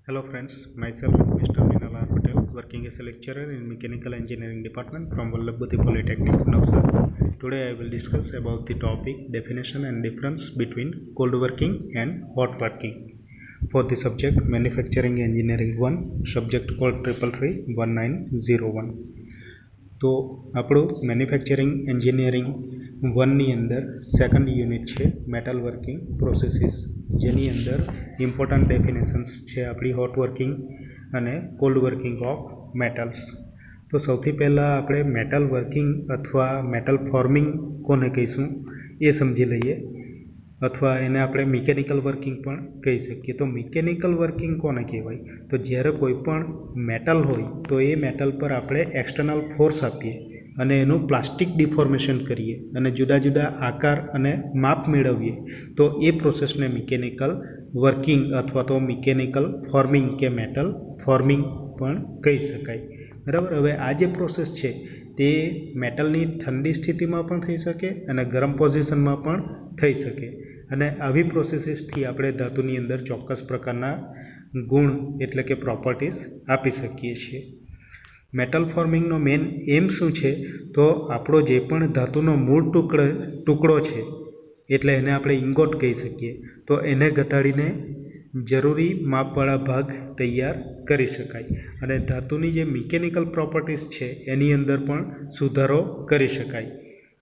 Hello friends, myself Mr. Minal R. Patel, working as a lecturer in Mechanical Engineering Department from Vallabhbhuti Polytechnic, Navsar. Today I will discuss about the topic definition and difference between cold working and hot working. For the subject Manufacturing Engineering 1, subject code 333-1901. તો આપણું manufacturing engineering 1ની અંદર second unit છે metal working processes, જેની અંદર important definitions છે આપણી hot working અને cold working of metals. તો સૌથી પહેલાં આપણે મેટલ વર્કિંગ અથવા મેટલ ફોર્મિંગ કોને કહીશું એ સમજી લઈએ, અથવા એને આપણે મિકેનિકલ વર્કિંગ પણ કહી શકીએ. તો મિકેનિકલ વર્કિંગ કોને કહેવાય? તો જ્યારે કોઈ પણ મેટલ હોય તો એ મેટલ પર આપણે એક્સટર્નલ ફોર્સ આપીએ અને એનું પ્લાસ્ટિક ડિફોર્મેશન કરીએ અને જુદા જુદા આકાર અને માપ મેળવીએ તો એ પ્રોસેસને મિકેનિકલ વર્કિંગ અથવા તો મિકેનિકલ ફોર્મિંગ કે મેટલ ફોર્મિંગ પણ કહી શકાય. બરાબર. હવે આ જે પ્રોસેસ છે તે મેટલની ઠંડી સ્થિતિમાં પણ થઈ શકે અને ગરમ પોઝિશનમાં પણ થઈ શકે, અને આવી પ્રોસેસીસથી આપણે ધાતુની અંદર ચોક્કસ પ્રકારના ગુણ એટલે કે પ્રોપર્ટીઝ આપી શકીએ છીએ. મેટલ ફોર્મિંગનો મેઇન એમ શું છે? તો આપણો જે પણ ધાતુનો મૂળ ટુકડો છે, એટલે એને આપણે ઇંગોટ કહી શકીએ, તો એને ઘટાડીને જરૂરી માપવાળા ભાગ તૈયાર કરી શકાય અને ધાતુની જે મિકેનિકલ પ્રોપર્ટીઝ છે એની અંદર પણ સુધારો કરી શકાય.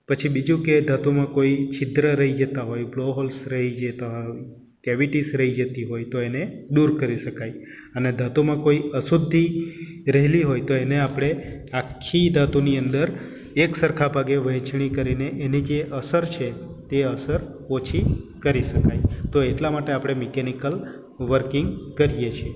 પછી બીજું કે ધાતુમાં કોઈ છિદ્ર રહી જતા હોય, બ્લો હોલ્સ રહી જતા હોય, કેવિટીસ રહી જતી હોય તો એને દૂર કરી શકાય, અને ધાતુમાં કોઈ અશુદ્ધિ રહેલી હોય તો એને આપણે આખી ધાતુની અંદર એક સરખા ભાગે વહેંચણી કરીને એની જે અસર છે તે અસર ઓછી કરી શકાય. તો એટલા માટે આપણે મિકેનિકલ વર્કિંગ કરીએ છીએ,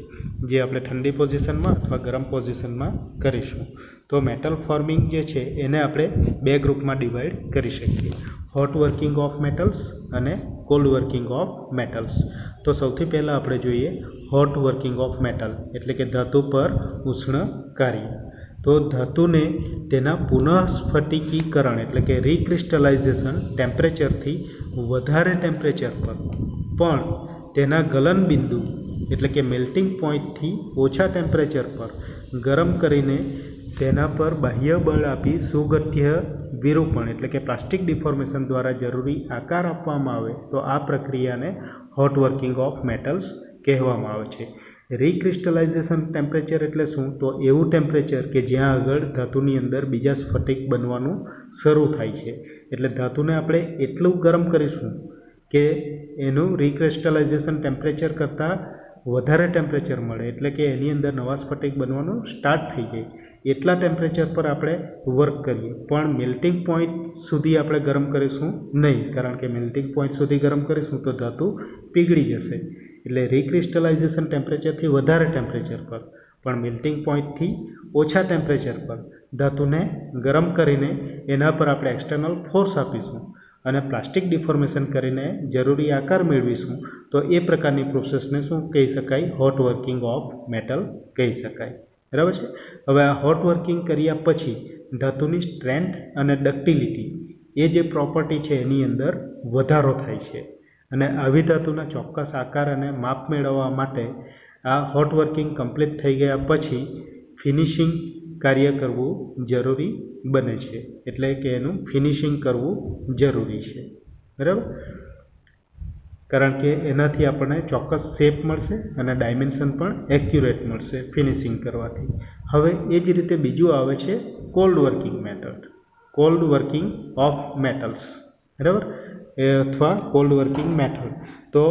જે આપણે ઠંડી પોઝિશનમાં અથવા ગરમ પોઝિશનમાં કરીશું. તો મેટલ ફોર્મિંગ જે છે એને આપણે બે ગ્રુપમાં ડિવાઈડ કરી શકીએ: હોટ વર્કિંગ ઓફ મેટલ્સ અને કોલ્ડ વર્કિંગ ઓફ મેટલ્સ. તો સૌથી પહેલાં આપણે જોઈએ હોટ વર્કિંગ ઓફ મેટલ, એટલે કે ધાતુ પર ઉષ્ણ કાર્ય. તો ધાતુને તેના પુનઃસ્ફટિકીકરણ એટલે કે રીક્રિસ્ટલાઇઝેશન ટેમ્પરેચરથી વધારે ટેમ્પરેચર પર પણ તેના ગલન બિંદુ એટલે કે મેલ્ટિંગ પોઈન્ટથી ઓછા ટેમ્પરેચર પર ગરમ કરીને તેના પર બાહ્ય બળ આપી સુગઠ્ય વિરૂપણ એટલે કે પ્લાસ્ટિક ડિફોર્મેશન દ્વારા જરૂરી આકાર આપવામાં આવે તો આ પ્રક્રિયાને હોટ વર્કિંગ ઓફ મેટલ્સ કહેવામાં આવે છે. રીક્રિસ્ટલાઇઝેશન ટેમ્પરેચર એટલે શું? તો એવું ટેમ્પરેચર કે જ્યાં આગળ ધાતુની અંદર બીજા સ્ફટિક બનવાનું શરૂ થાય છે. એટલે ધાતુને આપણે એટલું ગરમ કરીશું કે એનું રીક્રિસ્ટલાઇઝેશન ટેમ્પરેચર કરતાં વધારે ટેમ્પરેચર મળે, એટલે કે એની અંદર નવા સ્ફટિક બનવાનું સ્ટાર્ટ થઈ જાય. એટલા ટેમ્પરેચર પર આપણે વર્ક કરીએ, પણ મેલ્ટિંગ પોઈન્ટ સુધી આપણે ગરમ કરીશું નહીં, કારણ કે મેલ્ટિંગ પોઈન્ટ સુધી ગરમ કરીશું તો ધાતુ પીગળી જશે. એટલે રીક્રિસ્ટલાઇઝેશન ટેમ્પરેચરથી વધારે ટેમ્પરેચર પર પણ મેલ્ટિંગ પોઈન્ટથી ઓછા ટેમ્પરેચર પર ધાતુને ગરમ કરીને એના પર આપણે એક્સટર્નલ ફોર્સ આપીશું અને પ્લાસ્ટિક ડિફોર્મેશન કરીને જરૂરી આકાર મેળવીશું તો એ પ્રકારની પ્રોસેસને શું કહી શકાય? હોટ વર્કિંગ ઓફ મેટલ કહી શકાય. બરાબર છે. હવે આ હોટ વર્કિંગ કર્યા પછી ધાતુની સ્ટ્રેન્થ અને ડક્ટિલિટી એ જે પ્રોપર્ટી છે એની અંદર વધારો થાય છે, અને આવી ધાતુના ચોક્કસ આકાર અને માપ મેળવવા માટે આ હોટ વર્કિંગ કમ્પ્લીટ થઈ ગયા પછી ફિનિશિંગ કાર્ય કરવું જરૂરી બને છે, એટલે કે એનું ફિનિશિંગ કરવું જરૂરી છે. બરાબર. કારણ કે એનાથી આપણને ચોક્કસ શેપ મળશે અને ડાયમેન્શન પણ એક્યુરેટ મળશે ફિનિશિંગ કરવાથી. હવે એ જ રીતે બીજું આવે છે cold working method, cold working of metals. બરાબર, અથવા કોલ્ડ વર્કિંગ મેથડ. તો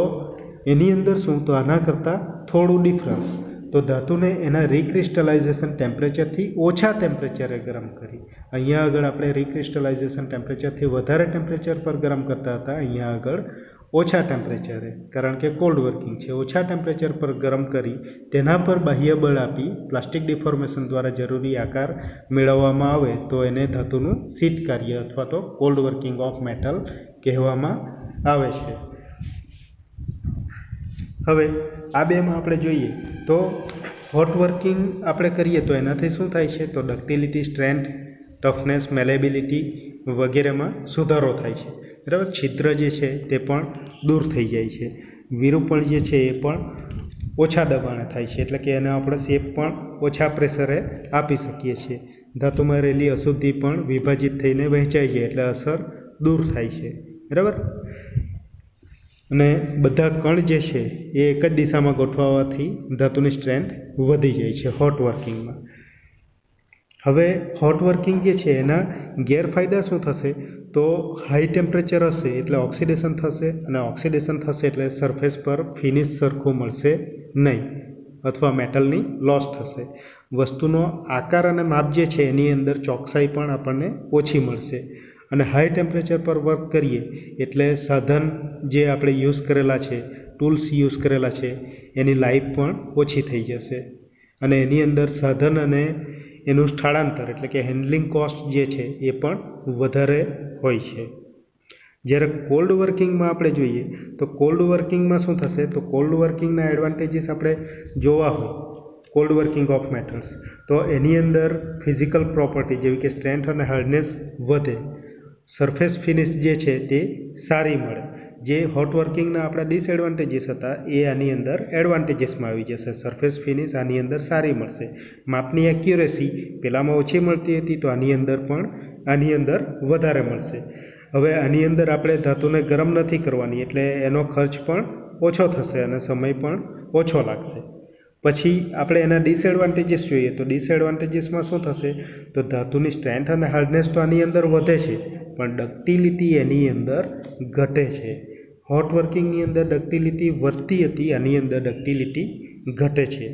એની અંદર શું? તો આના કરતાં થોડું ડિફરન્સ. તો ધાતુને એના રીક્રિસ્ટલાઇઝેશન ટેમ્પરેચરથી ઓછા ટેમ્પરેચરે ગરમ કરી. અહીંયા આગળ આપણે રીક્રિસ્ટલાઇઝેશન ટેમ્પરેચરથી વધારે ટેમ્પરેચર પર ગરમ કરતા હતા, અહીંયા આગળ ઓછા ટેમ્પરેચરે, કારણ કે કોલ્ડ વર્કિંગ છે. ઓછા ટેમ્પરેચર પર ગરમ કરી તેના પર બાહ્ય બળ આપી પ્લાસ્ટિક ડિફોર્મેશન દ્વારા જરૂરી આકાર મેળવવામાં આવે તો એને ધાતુનું શીટ કાર્ય અથવા તો કોલ્ડ વર્કિંગ ઓફ મેટલ કહેવામાં આવે છે. હવે આ બેમાં આપણે જોઈએ તો હોટ વર્કિંગ આપણે કરીએ તો એનાથી શું થાય છે? તો ડક્ટિલિટી, સ્ટ્રેન્થ, ટફનેસ, મેલેબિલિટી વગેરેમાં સુધારો થાય છે. બરાબર. છિદ્ર જે છે તે પણ દૂર થઈ જાય છે, વિરૂપણ જે છે એ પણ ઓછા દબાણે થાય છે, એટલે કે એને આપણે શેપ પણ ઓછા પ્રેશરે આપી શકીએ છીએ. ધાતુમાં રહેલી અશુદ્ધિ પણ વિભાજિત થઈને વહેંચાઈ જાય એટલે અસર દૂર થાય છે. બરાબર. અને બધા કણ જે છે એ એક જ દિશામાં ગોઠવાવાથી ધાતુની સ્ટ્રેન્થ વધી જાય છે હોટ વર્કિંગમાં. હવે હોટ વર્કિંગ જે છે એના ગેરફાયદા શું થશે? તો હાઈ ટેમ્પરેચર હશે એટલે ઓક્સિડેશન થશે, અને ઓક્સિડેશન થશે એટલે સરફેસ પર ફિનિશ સરખું મળશે નહીં, અથવા મેટલની લોસ થશે. વસ્તુનો આકાર અને માપ જે છે એની અંદર ચોકસાઈ પણ આપણને ઓછી મળશે. અને હાઈ ટેમ્પરેચર પર વર્ક કરીએ એટલે સાધન જે આપણે યુઝ કરેલા છે, ટૂલ્સ યુઝ કરેલા છે, એની લાઈફ પણ ઓછી થઈ જશે. અને એની અંદર સાધન અને એનું સ્થળાંતર એટલે કે હેન્ડલિંગ કોસ્ટ જે છે એ પણ વધારે હોય છે. જ્યારે કોલ્ડ વર્કિંગમાં આપણે જોઈએ તો કોલ્ડ વર્કિંગમાં શું થશે? તો કોલ્ડ વર્કિંગના એડવાન્ટેજીસ આપણે જોવા હોય, કોલ્ડ વર્કિંગ ઓફ મેટલ્સ, તો એની અંદર ફિઝિકલ પ્રોપર્ટી જેવી કે સ્ટ્રેન્થ અને હાર્ડનેસ વધે, સરફેસ ફિનિશ જે છે તે સારી મળે. જે હોટ વર્કિંગના આપણા ડિસએડવાન્ટેજીસ હતા એ આની અંદર એડવાન્ટેજીસમાં આવી જશે. સરફેસ ફિનિશ આની અંદર સારી મળશે. માપની એક્યુરેસી પહેલાંમાં ઓછી મળતી હતી તો આની અંદર પણ આની અંદર વધારે મળશે. હવે આની અંદર આપણે ધાતુને ગરમ નથી કરવાની એટલે એનો ખર્ચ પણ ઓછો થશે અને સમય પણ ઓછો લાગશે. પછી આપણે એના ડિસએડવાન્ટેજીસ જોઈએ તો ડિસએડવાન્ટેજીસમાં શું થશે? તો ધાતુની સ્ટ્રેન્થ અને હાર્ડનેસ તો આની અંદર વધે છે, પણ ડક્ટિલિટી એની અંદર ઘટે છે. હોટ વર્કિંગની અંદર ડક્ટિલિટી વધતી હતી, આની અંદર ડક્ટિલિટી ઘટે છે.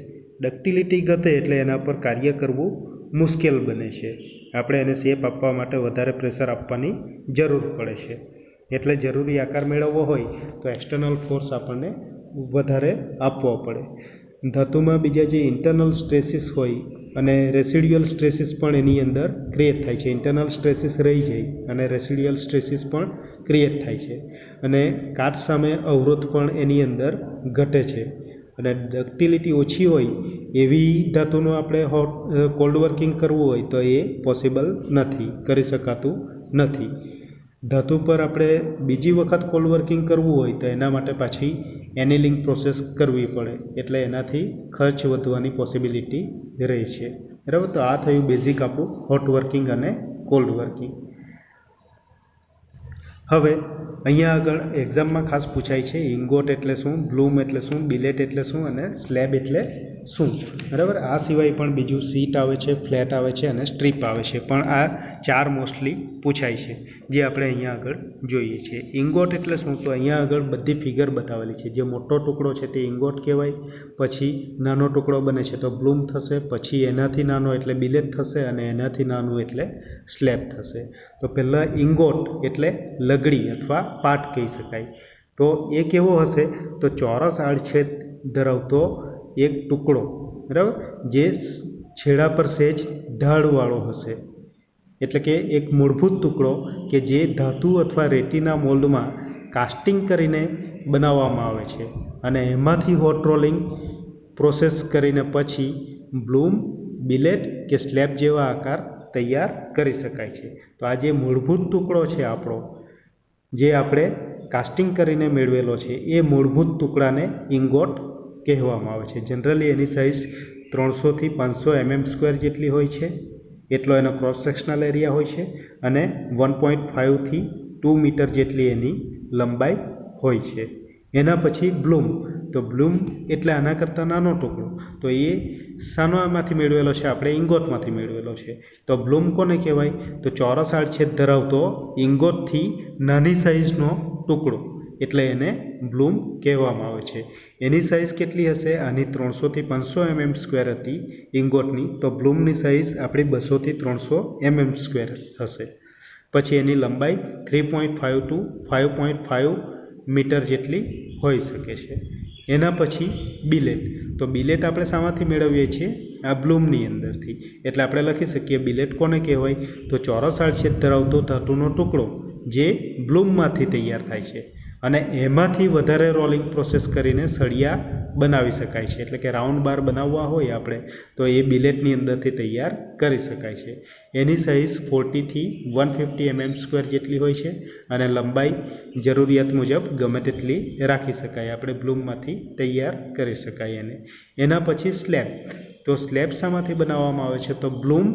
ડક્ટિલિટી ઘટે એટલે એના પર કાર્ય કરવું મુશ્કેલ બને છે. આપણે એને શેપ આપવા માટે વધારે પ્રેશર આપવાની જરૂર પડે છે. એટલે જરૂરી આકાર મેળવવો હોય તો એક્સટર્નલ ફોર્સ આપણને વધારે આપવો પડે. ધાતુમાં બીજા જે ઇન્ટરનલ સ્ટ્રેસીસ હોય અને રેસિડ્યુઅલ સ્ટ્રેસીસ પણ એની અંદર ક્રિએટ થાય છે. ઇન્ટરનલ સ્ટ્રેસીસ રહી જાય અને રેસિડ્યુઅલ સ્ટ્રેસીસ પણ ક્રિએટ થાય છે. અને કાચ સામે અવરોધ પણ એની અંદર ઘટે છે. અને ડક્ટિલિટી ઓછી હોય એવી ધાતુનું આપણે કોલ્ડ વર્કિંગ કરવું હોય તો એ પોસિબલ નથી, કરી શકાતું નથી. ધાતુ પર આપણે બીજી વખત કોલ્ડ વર્કિંગ કરવું હોય તો એના માટે પાછી એનિલિંગ પ્રોસેસ કરવી પડે, એટલે એનાથી ખર્ચ વધવાની પોસિબિલિટી રહે છે. બરાબર. તો આ થયું બેઝિક આપણું હોટ વર્કિંગ અને કોલ્ડ વર્કિંગ. હવે અહીંયા આગળ એક્ઝામમાં ખાસ પૂછાય છે ઇંગોટ એટલે શું, બ્લૂમ એટલે શું, બિલેટ એટલે શું અને સ્લેબ એટલે શું. બરાબર. આ સિવાય પણ બીજું શીટ આવે છે, ફ્લેટ આવે છે અને સ્ટ્રીપ આવે છે, પણ આ ચાર મોસ્ટલી પૂછાય છે જે આપણે અહીંયા આગળ જોઈએ છીએ. ઇંગોટ એટલે શું? તો અહીંયા આગળ બધી ફિગર બતાવેલી છે. જે મોટો ટુકડો છે તે ઇંગોટ કહેવાય, પછી નાનો ટુકડો બને છે તો બ્લૂમ થશે, પછી એનાથી નાનો એટલે બિલેટ થશે અને એનાથી નાનું એટલે સ્લેબ થશે. તો પહેલાં ઇંગોટ એટલે લગડી અથવા પાટ કહી શકાય. તો એ કેવો હશે? તો ચોરસ આડછેદ ધરાવતો એક ટુકડો, બરાબર, જે છેડા પર સહેજ ઢાળવાળો હશે. એટલે કે એક મૂળભૂત ટુકડો કે જે ધાતુ અથવા રેતીના મોલ્ડમાં કાસ્ટિંગ કરીને બનાવવામાં આવે છે અને એમાંથી હોટ રોલિંગ પ્રોસેસ કરીને પછી બ્લૂમ, બિલેટ કે સ્લેબ જેવા આકાર તૈયાર કરી શકાય છે. તો આ જે મૂળભૂત ટુકડો છે આપણો, જે આપણે કાસ્ટિંગ કરીને મેળવેલો છે, એ મૂળભૂત ટુકડાને ઇંગોટ કહેવામાં આવે છે. જનરલી એની સાઇઝ 300થી 500 mm² જેટલી હોય છે, એટલો એનો ક્રોસ સેક્શનલ એરિયા હોય છે અને 1.5થી 2 મીટર જેટલી એની લંબાઈ હોય છે. એના પછી બ્લૂમ. તો બ્લૂમ એટલે આના કરતાં નાનો ટુકડો, તો એ શાનામાંથી મેળવેલો છે? આપણે ઇંગોટમાંથી મેળવેલો છે. તો બ્લૂમ કોને કહેવાય? તો ચોરસ આડછેદ ધરાવતો ઇંગોટથી નાની સાઇઝનો ટુકડો, એટલે એને બ્લૂમ કહેવામાં આવે છે. એની સાઇઝ કેટલી હશે? આની 300થી 500 mm² હતી ઇંગોટની, તો બ્લૂમની સાઇઝ આપણી 200થી 300 mm² હશે. પછી એની લંબાઈ 3.5 to 5.5 મીટર જેટલી હોઈ શકે છે. એના પછી બિલેટ. તો બિલેટ આપણે શામાંથી મેળવીએ છીએ? આ બ્લૂમની અંદરથી. એટલે આપણે લખી શકીએ બિલેટ કોને કહેવાય? તો ચોરસ આડછેદ ધરાવતો ધાતુનો ટુકડો જે બ્લૂમમાંથી તૈયાર થાય છે અને એમાંથી વધારે રોલિંગ પ્રોસેસ કરીને સળિયા બનાવી શકાય છે. એટલે કે રાઉન્ડ બાર બનાવવા હોય આપણે તો એ બિલેટની અંદરથી તૈયાર કરી શકાય છે. એની સાઇઝ 40 થી 150 mm² જેટલી હોય છે અને લંબાઈ જરૂરિયાત મુજબ ગમે તેટલી રાખી શકાય. આપણે બ્લૂમમાંથી તૈયાર કરી શકાય એને. એના પછી સ્લેબ. તો સ્લેબ શામાંથી બનાવવામાં આવે છે? તો બ્લૂમ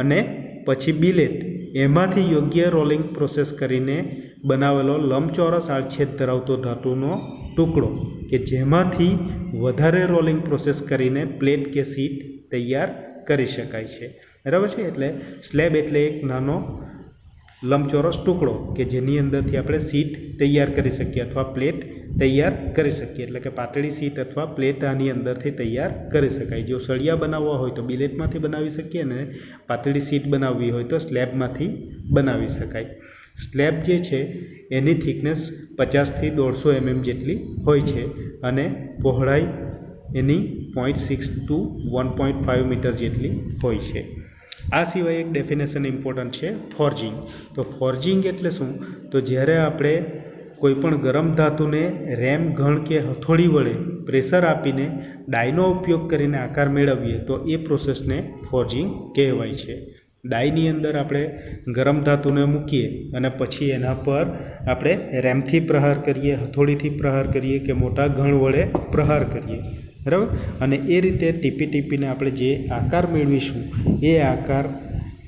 અને પછી બિલેટ એમાંથી યોગ્ય રોલિંગ પ્રોસેસ કરીને બનાવેલો લંબચોરસ આડછેદ ધરાવતો ધાતુનો ટુકડો કે જેમાંથી વધારે રોલિંગ પ્રોસેસ કરીને પ્લેટ કે સીટ તૈયાર કરી શકાય છે. બરાબર છે. એટલે સ્લેબ એટલે એક નાનો લંબચોરસ ટુકડો કે જેની અંદરથી આપણે સીટ તૈયાર કરી શકીએ અથવા પ્લેટ તૈયાર કરી શકીએ. એટલે કે પાતળી સીટ અથવા પ્લેટ આની અંદરથી તૈયાર કરી શકાય. જો સળિયા બનાવવા હોય તો બિલેટમાંથી બનાવી શકીએ અને પાતળી સીટ બનાવવી હોય તો સ્લેબમાંથી બનાવી શકાય. સ્લેબ જે છે એની થિકનેસ 50 થી 150 mm જેટલી હોય છે અને પહોળાઈ એની 0.6 to 1.5 મીટર જેટલી હોય છે. આ સિવાય એક ડેફિનેશન ઇમ્પોર્ટન્ટ છે, ફોર્જિંગ. તો ફોર્જિંગ એટલે શું? તો જ્યારે આપણે કોઈપણ ગરમ ધાતુને રેમ, ઘણ કે હથોડી વડે પ્રેશર આપીને ડાયનો ઉપયોગ કરીને આકાર મેળવીએ તો એ પ્રોસેસને ફોર્જિંગ કહેવાય છે. ડાયની અંદર આપણે ગરમ ધાતુને મૂકીએ અને પછી એના પર આપણે રેમથી પ્રહાર કરીએ, હથોડીથી પ્રહાર કરીએ કે મોટા ઘણ વડે પ્રહાર કરીએ. બરાબર. અને એ રીતે ટીપી ટીપીને આપણે જે આકાર મેળવીશું એ આકાર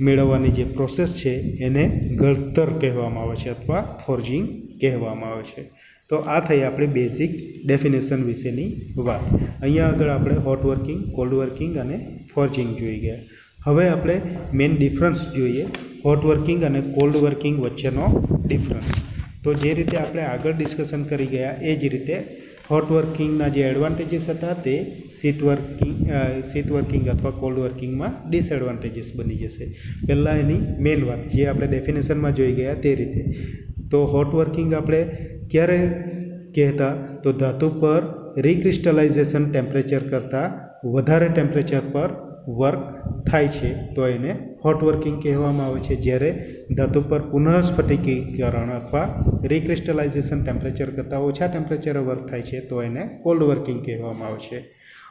મેળવવાની જે પ્રોસેસ છે એને ઘડતર કહેવામાં આવે છે અથવા ફોર્જિંગ કહેવામાં આવે છે. તો આ થઈ આપણી બેઝિક ડેફિનેશન વિશેની વાત. અહીંયા આગળ આપણે હોટ વર્કિંગ, કોલ્ડ વર્કિંગ અને ફોર્જિંગ જોઈ ગયા. હવે આપણે મેઇન ડિફરન્સ જોઈએ, હોટ વર્કિંગ અને કોલ્ડ વર્કિંગ વચ્ચેનો ડિફરન્સ. તો જે રીતે આપણે આગળ ડિસ્કશન કરી ગયા એ જ રીતે હોટ વર્કિંગના જે એડવાન્ટેજીસ હતા તે સીટ વર્કિંગ અથવા કોલ્ડ વર્કિંગમાં ડિસએડવાન્ટેજીસ બની જશે. પહેલાં એની મેઇન વાત જે આપણે ડેફિનેશનમાં જોઈ ગયા તે રીતે. તો હોટ વર્કિંગ આપણે ક્યારે કહેતા? તો ધાતુ પર રિક્રિસ્ટલાઇઝેશન ટેમ્પરેચર કરતાં વધારે ટેમ્પરેચર પર વર્ક થાય છે તો એને હોટ વર્કિંગ કહેવામાં આવે છે. જ્યારે ધાતુ પર પુનઃસ્ફટિકીકરણ અથવા રિક્રિસ્ટલાઇઝેશન ટેમ્પરેચર કરતાં ઓછા ટેમ્પરેચરે વર્ક થાય છે તો એને કોલ્ડ વર્કિંગ કહેવામાં આવે છે.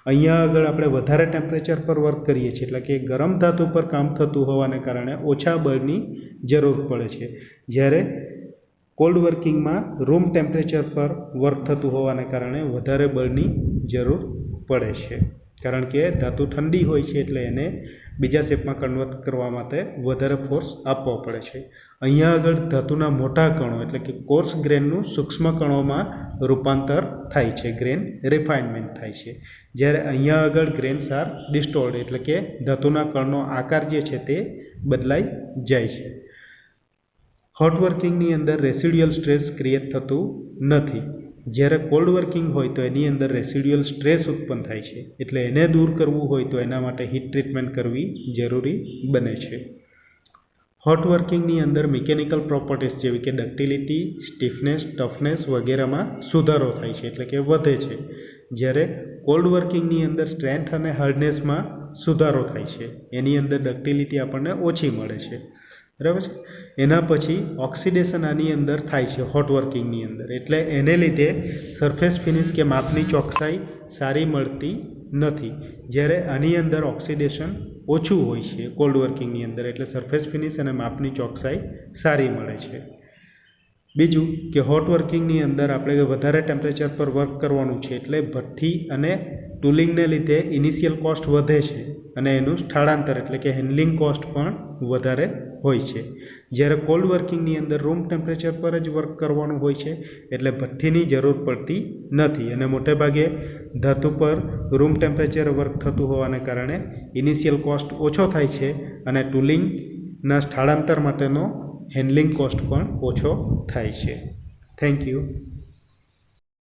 અહીંયા આગળ આપણે વધારે ટેમ્પરેચર પર વર્ક કરીએ છીએ એટલે કે ગરમ ધાતુ પર કામ થતું હોવાને કારણે ઓછા બળની જરૂર પડે છે. જ્યારે કોલ્ડ વર્કિંગમાં રૂમ ટેમ્પરેચર પર વર્ક થતું હોવાને કારણે વધારે બળની જરૂર પડે છે. કારણ કે ધાતુ ઠંડી હોય છે એટલે એને બીજા શેપમાં કન્વર્ટ કરવા માટે વધારે ફોર્સ આપવો પડે છે. અહીંયા આગળ ધાતુના મોટા કણો એટલે કે કોર્સ ગ્રેનનું સૂક્ષ્મ કણોમાં રૂપાંતર થાય છે, ગ્રેન રિફાઇનમેન્ટ થાય છે. જ્યારે અહીંયા આગળ ગ્રેન્સ આર ડિસ્ટોર્ડ એટલે કે ધાતુના કણનો આકાર જે છે તે બદલાઈ જાય છે. હોટ વર્કિંગની અંદર રેસિડ્યુઅલ સ્ટ્રેસ ક્રિએટ થતું નથી. જ્યારે કોલ્ડ વર્કિંગ હોય તો એની અંદર રેસિડ્યુઅલ સ્ટ્રેસ ઉત્પન્ન થાય છે. એટલે એને દૂર કરવું હોય તો એના માટે હીટ ટ્રીટમેન્ટ કરવી જરૂરી બને છે. હોટ વર્કિંગની અંદર મિકેનિકલ પ્રોપર્ટીઝ જેવી કે ડક્ટિલિટી, સ્ટીફનેસ, ટફનેસ વગેરેમાં સુધારો થાય છે એટલે કે વધે છે. જ્યારે કોલ્ડ વર્કિંગની અંદર સ્ટ્રેન્થ અને હાર્ડનેસમાં સુધારો થાય છે. એની અંદર ડક્ટિલિટી આપણને ઓછી મળે છે. બરાબર છે. એના પછી ઓક્સિડેશન આની અંદર થાય છે હોટ વર્કિંગની અંદર. એટલે એને લીધે સરફેસ ફિનિશ કે માપની ચોકસાઈ સારી મળતી નથી. જ્યારે આની અંદર ઓક્સિડેશન ઓછું હોય છે કોલ્ડ વર્કિંગની અંદર એટલે સરફેસ ફિનિશ અને માપની ચોકસાઈ સારી મળે છે. બીજું કે હોટ વર્કિંગની અંદર આપણે વધારે ટેમ્પરેચર પર વર્ક કરવાનું છે એટલે ભઠ્ઠી અને ટૂલિંગને લીધે ઇનિશિયલ કોસ્ટ વધે છે અને એનું સ્થળાંતર એટલે કે હેન્ડલિંગ કોસ્ટ પણ વધારે હોય છે. જ્યારે કોલ્ડ વર્કિંગની અંદર રૂમ ટેમ્પરેચર પર જ વર્ક કરવાનું હોય છે એટલે ભઠ્ઠીની જરૂર પડતી નથી અને મોટેભાગે ધાતુ પર રૂમ ટેમ્પરેચરે વર્ક થતું હોવાને કારણે ઇનિશિયલ કોસ્ટ ઓછો થાય છે અને ટૂલિંગના સ્થળાંતર માટેનો હેન્ડલિંગ કોસ્ટ પણ ઓછો થાય છે. Thank you.